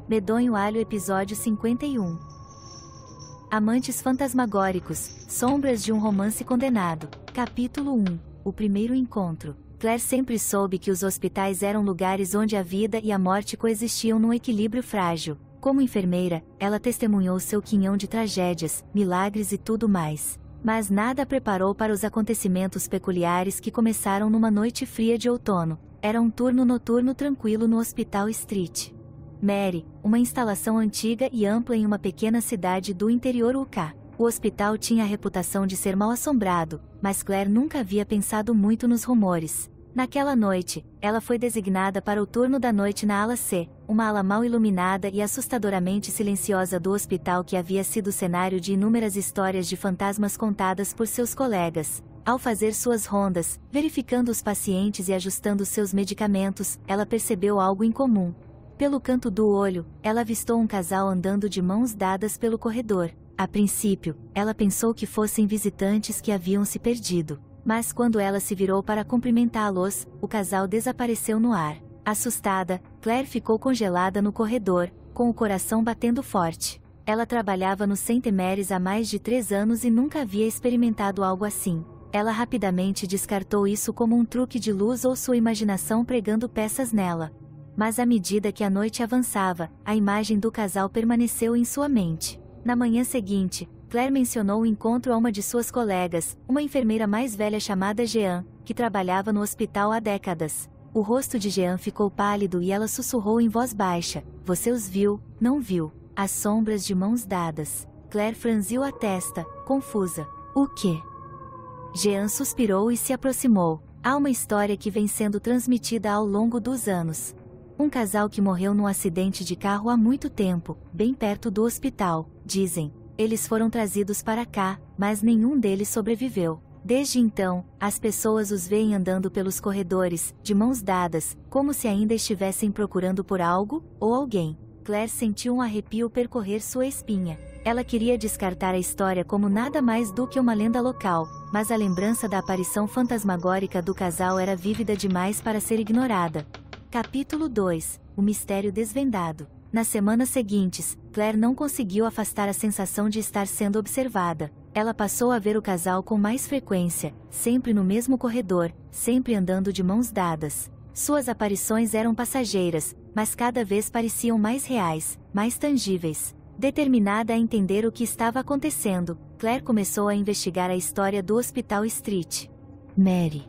Medonho Alho Episódio 51. Amantes fantasmagóricos, sombras de um romance condenado. Capítulo 1. O primeiro encontro. Claire sempre soube que os hospitais eram lugares onde a vida e a morte coexistiam num equilíbrio frágil. Como enfermeira, ela testemunhou seu quinhão de tragédias, milagres e tudo mais. Mas nada a preparou para os acontecimentos peculiares que começaram numa noite fria de outono. Era um turno noturno tranquilo no Hospital Street Mary, uma instalação antiga e ampla em uma pequena cidade do interior UK. O hospital tinha a reputação de ser mal assombrado, mas Claire nunca havia pensado muito nos rumores. Naquela noite, ela foi designada para o turno da noite na ala C, uma ala mal iluminada e assustadoramente silenciosa do hospital que havia sido cenário de inúmeras histórias de fantasmas contadas por seus colegas. Ao fazer suas rondas, verificando os pacientes e ajustando seus medicamentos, ela percebeu algo incomum. Pelo canto do olho, ela avistou um casal andando de mãos dadas pelo corredor. A princípio, ela pensou que fossem visitantes que haviam se perdido. Mas quando ela se virou para cumprimentá-los, o casal desapareceu no ar. Assustada, Claire ficou congelada no corredor, com o coração batendo forte. Ela trabalhava no St. Mary's há mais de 3 anos e nunca havia experimentado algo assim. Ela rapidamente descartou isso como um truque de luz ou sua imaginação pregando peças nela. Mas à medida que a noite avançava, a imagem do casal permaneceu em sua mente. Na manhã seguinte, Claire mencionou o encontro a uma de suas colegas, uma enfermeira mais velha chamada Jean, que trabalhava no hospital há décadas. O rosto de Jean ficou pálido e ela sussurrou em voz baixa: "Você os viu, não viu?" As sombras de mãos dadas. Claire franziu a testa, confusa. "O quê?" Jean suspirou e se aproximou. "Há uma história que vem sendo transmitida ao longo dos anos. Um casal que morreu num acidente de carro há muito tempo, bem perto do hospital, dizem. Eles foram trazidos para cá, mas nenhum deles sobreviveu. Desde então, as pessoas os veem andando pelos corredores, de mãos dadas, como se ainda estivessem procurando por algo, ou alguém." Claire sentiu um arrepio percorrer sua espinha. Ela queria descartar a história como nada mais do que uma lenda local, mas a lembrança da aparição fantasmagórica do casal era vívida demais para ser ignorada. Capítulo 2. O mistério desvendado. Nas semanas seguintes, Claire não conseguiu afastar a sensação de estar sendo observada. Ela passou a ver o casal com mais frequência, sempre no mesmo corredor, sempre andando de mãos dadas. Suas aparições eram passageiras, mas cada vez pareciam mais reais, mais tangíveis. Determinada a entender o que estava acontecendo, Claire começou a investigar a história do Hospital Street Mary.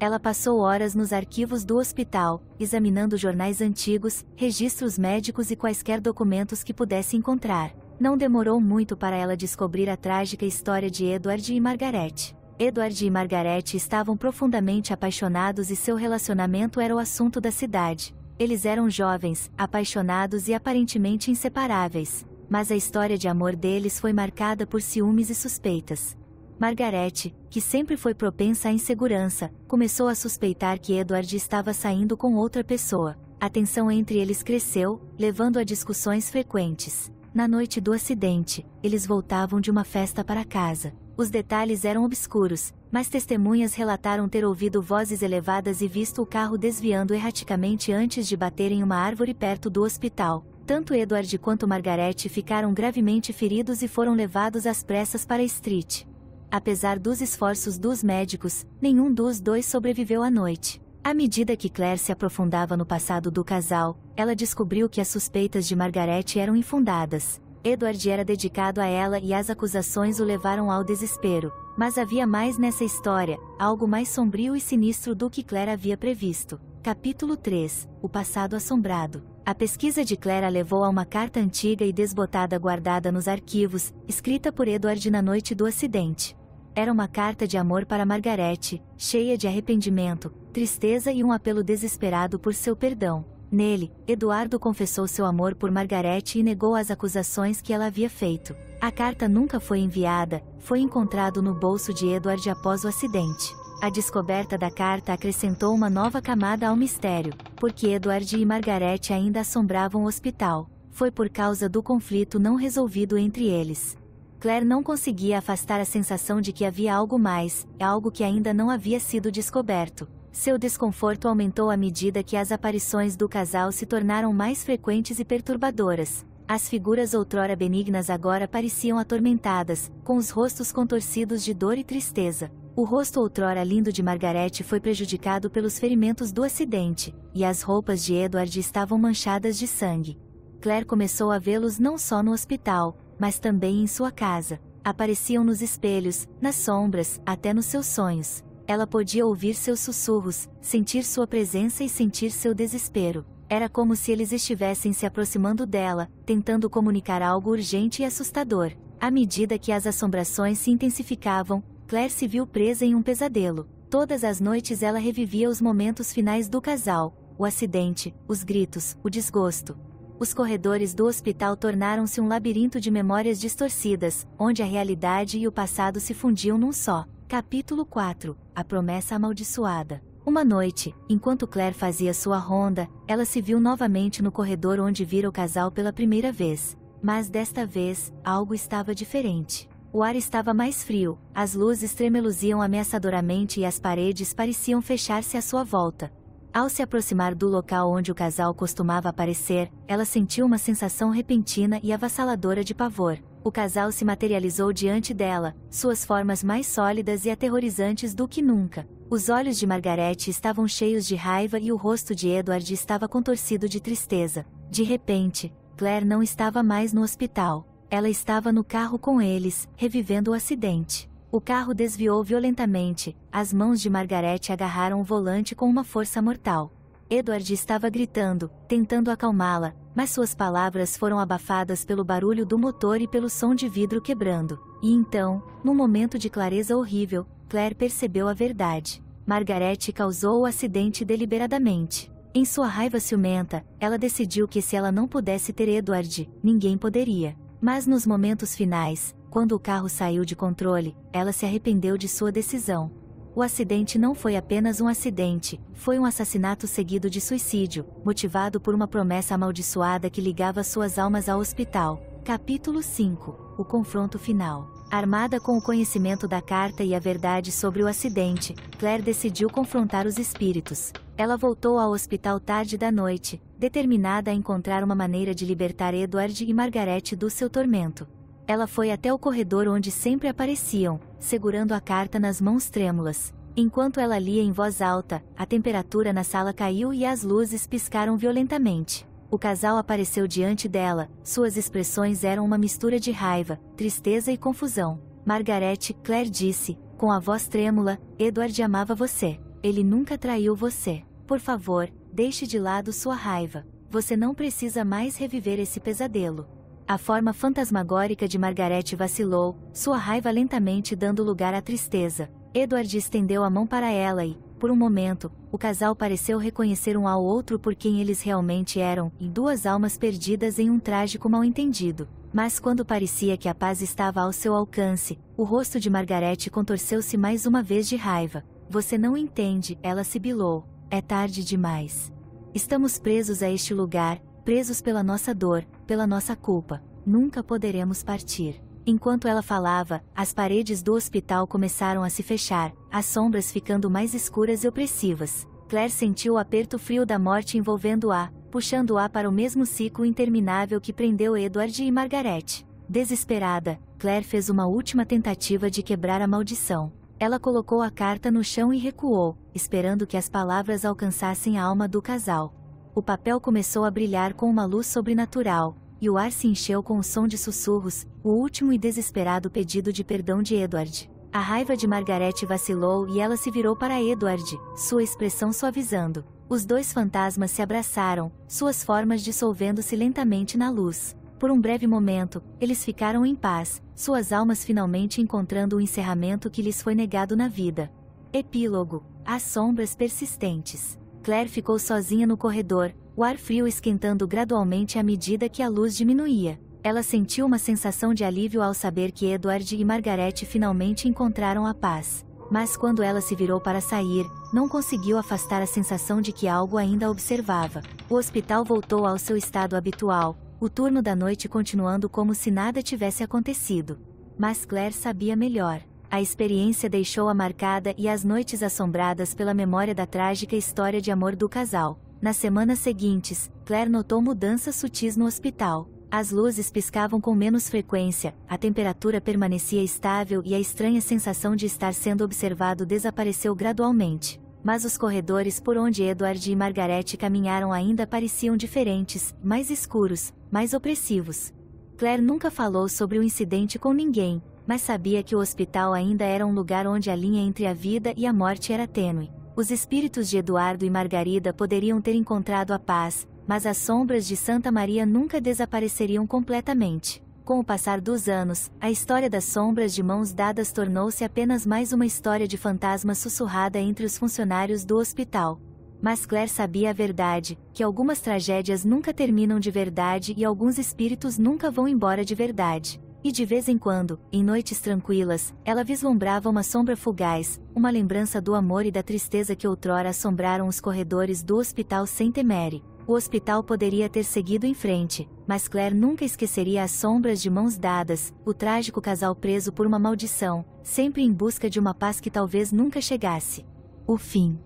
Ela passou horas nos arquivos do hospital, examinando jornais antigos, registros médicos e quaisquer documentos que pudesse encontrar. Não demorou muito para ela descobrir a trágica história de Edward e Margaret. Edward e Margaret estavam profundamente apaixonados e seu relacionamento era o assunto da cidade. Eles eram jovens, apaixonados e aparentemente inseparáveis. Mas a história de amor deles foi marcada por ciúmes e suspeitas. Margaret, que sempre foi propensa à insegurança, começou a suspeitar que Edward estava saindo com outra pessoa. A tensão entre eles cresceu, levando a discussões frequentes. Na noite do acidente, eles voltavam de uma festa para casa. Os detalhes eram obscuros, mas testemunhas relataram ter ouvido vozes elevadas e visto o carro desviando erraticamente antes de bater em uma árvore perto do hospital. Tanto Edward quanto Margaret ficaram gravemente feridos e foram levados às pressas para a Street. Apesar dos esforços dos médicos, nenhum dos dois sobreviveu à noite. À medida que Claire se aprofundava no passado do casal, ela descobriu que as suspeitas de Margaret eram infundadas. Edward era dedicado a ela e as acusações o levaram ao desespero. Mas havia mais nessa história, algo mais sombrio e sinistro do que Claire havia previsto. Capítulo 3. O passado assombrado. A pesquisa de Claire a levou a uma carta antiga e desbotada guardada nos arquivos, escrita por Edward na noite do acidente. Era uma carta de amor para Margaret, cheia de arrependimento, tristeza e um apelo desesperado por seu perdão. Nele, Eduardo confessou seu amor por Margaret e negou as acusações que ela havia feito. A carta nunca foi enviada, foi encontrado no bolso de Edward após o acidente. A descoberta da carta acrescentou uma nova camada ao mistério, porque Edward e Margaret ainda assombravam o hospital. Foi por causa do conflito não resolvido entre eles. Claire não conseguia afastar a sensação de que havia algo mais, algo que ainda não havia sido descoberto. Seu desconforto aumentou à medida que as aparições do casal se tornaram mais frequentes e perturbadoras. As figuras outrora benignas agora pareciam atormentadas, com os rostos contorcidos de dor e tristeza. O rosto outrora lindo de Margaret foi prejudicado pelos ferimentos do acidente, e as roupas de Edward estavam manchadas de sangue. Claire começou a vê-los não só no hospital, mas também em sua casa. Apareciam nos espelhos, nas sombras, até nos seus sonhos. Ela podia ouvir seus sussurros, sentir sua presença e sentir seu desespero. Era como se eles estivessem se aproximando dela, tentando comunicar algo urgente e assustador. À medida que as assombrações se intensificavam, Claire se viu presa em um pesadelo. Todas as noites ela revivia os momentos finais do casal, o acidente, os gritos, o desgosto. Os corredores do hospital tornaram-se um labirinto de memórias distorcidas, onde a realidade e o passado se fundiam num só. Capítulo 4 – A Promessa Amaldiçoada. Uma noite, enquanto Claire fazia sua ronda, ela se viu novamente no corredor onde vira o casal pela primeira vez. Mas desta vez, algo estava diferente. O ar estava mais frio, as luzes tremeluziam ameaçadoramente e as paredes pareciam fechar-se à sua volta. Ao se aproximar do local onde o casal costumava aparecer, ela sentiu uma sensação repentina e avassaladora de pavor. O casal se materializou diante dela, suas formas mais sólidas e aterrorizantes do que nunca. Os olhos de Margaret estavam cheios de raiva e o rosto de Edward estava contorcido de tristeza. De repente, Claire não estava mais no hospital. Ela estava no carro com eles, revivendo o acidente. O carro desviou violentamente, as mãos de Margaret agarraram o volante com uma força mortal. Edward estava gritando, tentando acalmá-la, mas suas palavras foram abafadas pelo barulho do motor e pelo som de vidro quebrando. E então, num momento de clareza horrível, Claire percebeu a verdade. Margaret causou o acidente deliberadamente. Em sua raiva ciumenta, ela decidiu que se ela não pudesse ter Edward, ninguém poderia. Mas nos momentos finais, quando o carro saiu de controle, ela se arrependeu de sua decisão. O acidente não foi apenas um acidente, foi um assassinato seguido de suicídio, motivado por uma promessa amaldiçoada que ligava suas almas ao hospital. Capítulo 5 – O confronto final. Armada com o conhecimento da carta e a verdade sobre o acidente, Claire decidiu confrontar os espíritos. Ela voltou ao hospital tarde da noite, determinada a encontrar uma maneira de libertar Edward e Margaret do seu tormento. Ela foi até o corredor onde sempre apareciam, segurando a carta nas mãos trêmulas. Enquanto ela lia em voz alta, a temperatura na sala caiu e as luzes piscaram violentamente. O casal apareceu diante dela, suas expressões eram uma mistura de raiva, tristeza e confusão. Margaret, Claire disse, com a voz trêmula, Edward amava você. Ele nunca traiu você. Por favor, deixe de lado sua raiva. Você não precisa mais reviver esse pesadelo. A forma fantasmagórica de Margaret vacilou, sua raiva lentamente dando lugar à tristeza. Edward estendeu a mão para ela e, por um momento, o casal pareceu reconhecer um ao outro por quem eles realmente eram, e duas almas perdidas em um trágico mal-entendido. Mas quando parecia que a paz estava ao seu alcance, o rosto de Margaret contorceu-se mais uma vez de raiva. Você não entende, ela sibilou. É tarde demais. Estamos presos a este lugar, presos pela nossa dor, pela nossa culpa. Nunca poderemos partir. Enquanto ela falava, as paredes do hospital começaram a se fechar, as sombras ficando mais escuras e opressivas. Claire sentiu o aperto frio da morte envolvendo-a, puxando-a para o mesmo ciclo interminável que prendeu Edward e Margaret. Desesperada, Claire fez uma última tentativa de quebrar a maldição. Ela colocou a carta no chão e recuou, esperando que as palavras alcançassem a alma do casal. O papel começou a brilhar com uma luz sobrenatural, e o ar se encheu com o som de sussurros, o último e desesperado pedido de perdão de Edward. A raiva de Margaret vacilou e ela se virou para Edward, sua expressão suavizando. Os dois fantasmas se abraçaram, suas formas dissolvendo-se lentamente na luz. Por um breve momento, eles ficaram em paz, suas almas finalmente encontrando o encerramento que lhes foi negado na vida. Epílogo. As sombras persistentes. Claire ficou sozinha no corredor, o ar frio esquentando gradualmente à medida que a luz diminuía. Ela sentiu uma sensação de alívio ao saber que Edward e Margaret finalmente encontraram a paz. Mas quando ela se virou para sair, não conseguiu afastar a sensação de que algo ainda a observava. O hospital voltou ao seu estado habitual, o turno da noite continuando como se nada tivesse acontecido. Mas Claire sabia melhor. A experiência deixou-a marcada e as noites assombradas pela memória da trágica história de amor do casal. Nas semanas seguintes, Claire notou mudanças sutis no hospital. As luzes piscavam com menos frequência, a temperatura permanecia estável e a estranha sensação de estar sendo observado desapareceu gradualmente. Mas os corredores por onde Edward e Margaret caminharam ainda pareciam diferentes, mais escuros, mais opressivos. Claire nunca falou sobre o incidente com ninguém, mas sabia que o hospital ainda era um lugar onde a linha entre a vida e a morte era tênue. Os espíritos de Eduardo e Margarida poderiam ter encontrado a paz, mas as sombras de Santa Maria nunca desapareceriam completamente. Com o passar dos anos, a história das sombras de mãos dadas tornou-se apenas mais uma história de fantasma sussurrada entre os funcionários do hospital. Mas Claire sabia a verdade, que algumas tragédias nunca terminam de verdade e alguns espíritos nunca vão embora de verdade. E de vez em quando, em noites tranquilas, ela vislumbrava uma sombra fugaz, uma lembrança do amor e da tristeza que outrora assombraram os corredores do hospital St. Mary. O hospital poderia ter seguido em frente, mas Claire nunca esqueceria as sombras de mãos dadas, o trágico casal preso por uma maldição, sempre em busca de uma paz que talvez nunca chegasse. O fim.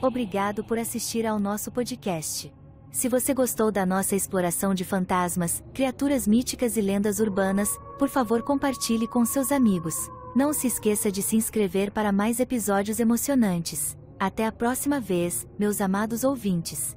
Obrigado por assistir ao nosso podcast. Se você gostou da nossa exploração de fantasmas, criaturas míticas e lendas urbanas, por favor compartilhe com seus amigos. Não se esqueça de se inscrever para mais episódios emocionantes. Até a próxima vez, meus amados ouvintes.